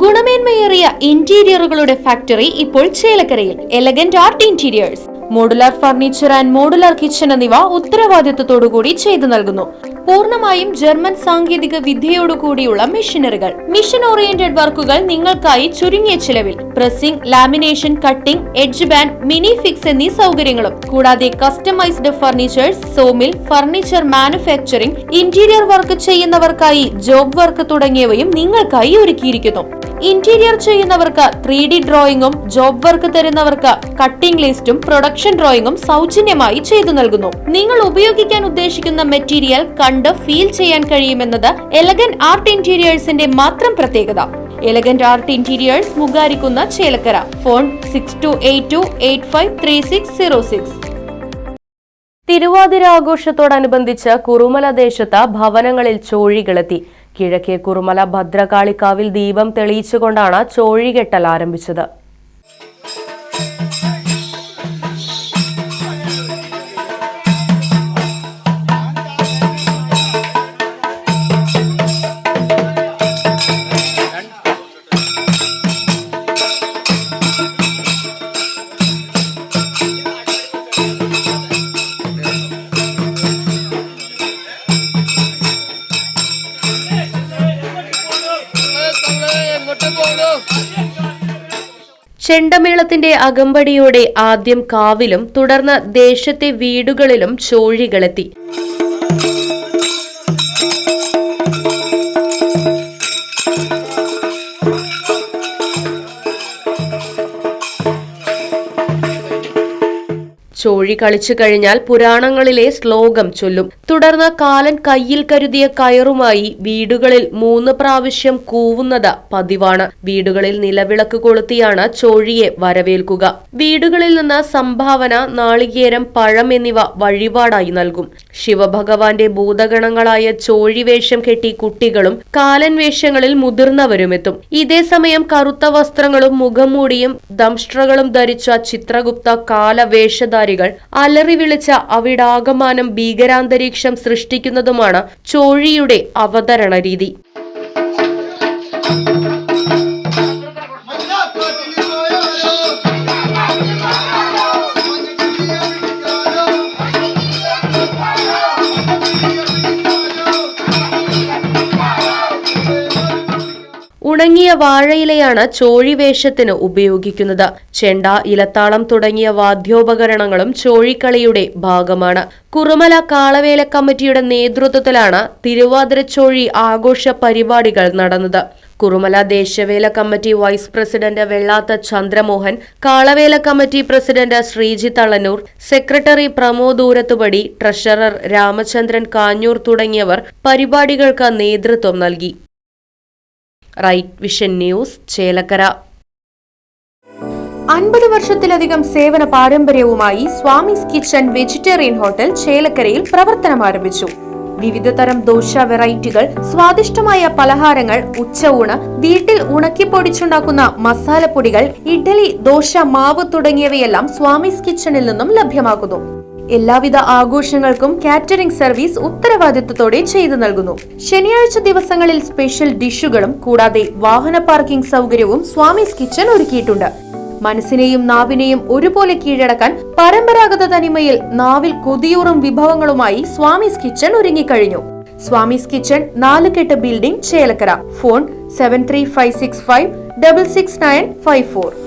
ഗുണമേന്മയേറിയ ഇന്റീരിയറുകളുടെ factory ഇപ്പോൾ ചേലക്കരയിൽ. Elegant art interiors, modular furniture and modular kitchen എന്നിവ ഉത്തരവാദിത്തത്തോടുകൂടി ചെയ്തു നൽകുന്നു. പൂർണ്ണമായും ജർമ്മൻ സാങ്കേതിക വിദ്യയോടുകൂടിയുള്ള മെഷീനറികൾ, മിഷൻ ഓറിയന്റഡ് വർക്കുകൾ നിങ്ങൾക്കായി ചുരുങ്ങിയ ചിലവിൽ. Pressing, lamination, cutting, edge band, mini fix എന്നീ സൗകര്യങ്ങളും കൂടാതെ customised furnitures, sawmill, furniture manufacturing, interior work ചെയ്യുന്നവർക്കായി ജോബ് വർക്ക് തുടങ്ങിയവയും നിങ്ങൾക്കായി ഒരുക്കിയിരിക്കുന്നു. ഇന്റീരിയർ ചെയ്യുന്നവർക്ക് 3D ഡ്രോയിങ്ങും, ജോബ് വർക്ക് തരുന്നവർക്ക് കട്ടിംഗ് ലിസ്റ്റും പ്രൊഡക്ഷൻ ഡ്രോയിങ്ങും സൗജന്യമായി ചെയ്തു നൽകുന്നു. നിങ്ങൾ ഉപയോഗിക്കാൻ ഉദ്ദേശിക്കുന്ന മെറ്റീരിയൽ കണ്ട് ഫീൽ ചെയ്യാൻ കഴിയുമെന്നത് എലഗന്റ് ആർട്ട് ഇന്റീരിയേഴ്സിന്റെ മാത്രം പ്രത്യേകത. എലഗന്റ് ആർട്ട് ഇന്റീരിയേഴ്സ്, മുഗാരിക്കുന്ന, ചേലക്കര. ഫോൺ 6282853606. തിരുവാതിര ആഘോഷത്തോടനുബന്ധിച്ച് കുറുമല ദേശത്ത് ഭവനങ്ങളിൽ ചോഴികളെത്തി. കിഴക്കേ കുറുമല ഭദ്രകാളിക്കാവിൽ ദീപം തെളിയിച്ചുകൊണ്ടാണ് ചോഴികെട്ടൽ ആരംഭിച്ചത്. ചെണ്ടമേളത്തിന്റെ അകമ്പടിയോടെ ആദ്യം കാവിലും തുടർന്ന് ദേശത്തെ വീടുകളിലും ചോഴികളെത്തി. ചോഴി കളിച്ചു കഴിഞ്ഞാൽ പുരാണങ്ങളിലെ ശ്ലോകം ചൊല്ലും. തുടർന്ന് കാലൻ കയ്യിൽ കരുതിയ കയറുമായി വീടുകളിൽ 3 പ്രാവശ്യം കൂവുന്നത് പതിവാണ്. വീടുകളിൽ നിലവിളക്ക് കൊളുത്തിയാണ് ചോഴിയെ വരവേൽക്കുക. വീടുകളിൽ നിന്ന് സംഭാവന, നാളികേരം, പഴം എന്നിവ വഴിപാടായി നൽകും. ശിവഭഗവാന്റെ ഭൂതഗണങ്ങളായ ചോഴി വേഷം കെട്ടി കുട്ടികളും കാലൻ വേഷങ്ങളിൽ മുതിർന്നവരുമെത്തും. ഇതേസമയം കറുത്ത വസ്ത്രങ്ങളും മുഖംമൂടിയും ദംഷ്ട്രകളും ധരിച്ച ചിത്രഗുപ്ത കാലവേഷധാരി അലറി വിളിച്ച അവിടാകമാനം ഭീകരാന്തരീക്ഷം സൃഷ്ടിക്കുന്നതുമാണ് ചോഴിയുടെ അവതരണ രീതി. ഉണങ്ങിയ വാഴയിലയാണ് ചോഴിവേഷത്തിന് ഉപയോഗിക്കുന്നത്. ചെണ്ട, ഇലത്താളം തുടങ്ങിയ വാദ്യോപകരണങ്ങളും ചോഴിക്കളിയുടെ ഭാഗമാണ്. കുറുമല കാളവേല കമ്മിറ്റിയുടെ നേതൃത്വത്തിലാണ് തിരുവാതിരച്ചോഴി ആഘോഷ പരിപാടികൾ നടന്നത്. കുറുമല ദേശവേല committee vice president Vellatha Chandramohan, കാളവേല committee president Sreejith Alannur, secretary Pramod Oorathupadi, treasurer Ramachandran Kanjoor തുടങ്ങിയവർ പരിപാടികൾക്ക് നേതൃത്വം നൽകി. Right vision news, Chelakkara. 50 വർഷത്തിലധികം സേവന പാരമ്പര്യവുമായി സ്വാമീസ് കിച്ചൺ വെജിറ്റേറിയൻ ഹോട്ടൽ ചേലക്കരയിൽ പ്രവർത്തനം ആരംഭിച്ചു. വിവിധ തരം ദോശ വെറൈറ്റികൾ, സ്വാദിഷ്ടമായ പലഹാരങ്ങൾ, ഉച്ചയൂണ്, വീട്ടിൽ ഉണക്കിപ്പൊടിച്ചുണ്ടാക്കുന്ന മസാലപ്പൊടികൾ, ഇഡ്ഡലി, ദോശ മാവ് തുടങ്ങിയവയെല്ലാം സ്വാമീസ് കിച്ചണിൽ നിന്നും ലഭ്യമാകുന്നു. എല്ലാവിധ ആഘോഷങ്ങൾക്കും കാറ്ററിംഗ് സർവീസ് ഉത്തരവാദിത്തത്തോടെ ചെയ്തു നൽകുന്നു. ശനിയാഴ്ച ദിവസങ്ങളിൽ സ്പെഷ്യൽ ഡിഷുകളും കൂടാതെ വാഹന പാർക്കിംഗ് സൗകര്യവും സ്വാമീസ് കിച്ചൺ ഒരുക്കിയിട്ടുണ്ട്. മനസ്സിനെയും നാവിനെയും ഒരുപോലെ കീഴടക്കാൻ പരമ്പരാഗത തനിമയിൽ നാവിൽ കൊതിയൂറും വിഭവങ്ങളുമായി സ്വാമീസ് കിച്ചൺ ഒരുങ്ങിക്കഴിഞ്ഞു. സ്വാമീസ് കിച്ചൺ 4 കെട്ട് ബിൽഡിംഗ്, ചേലക്കര. ഫോൺ 7356566954.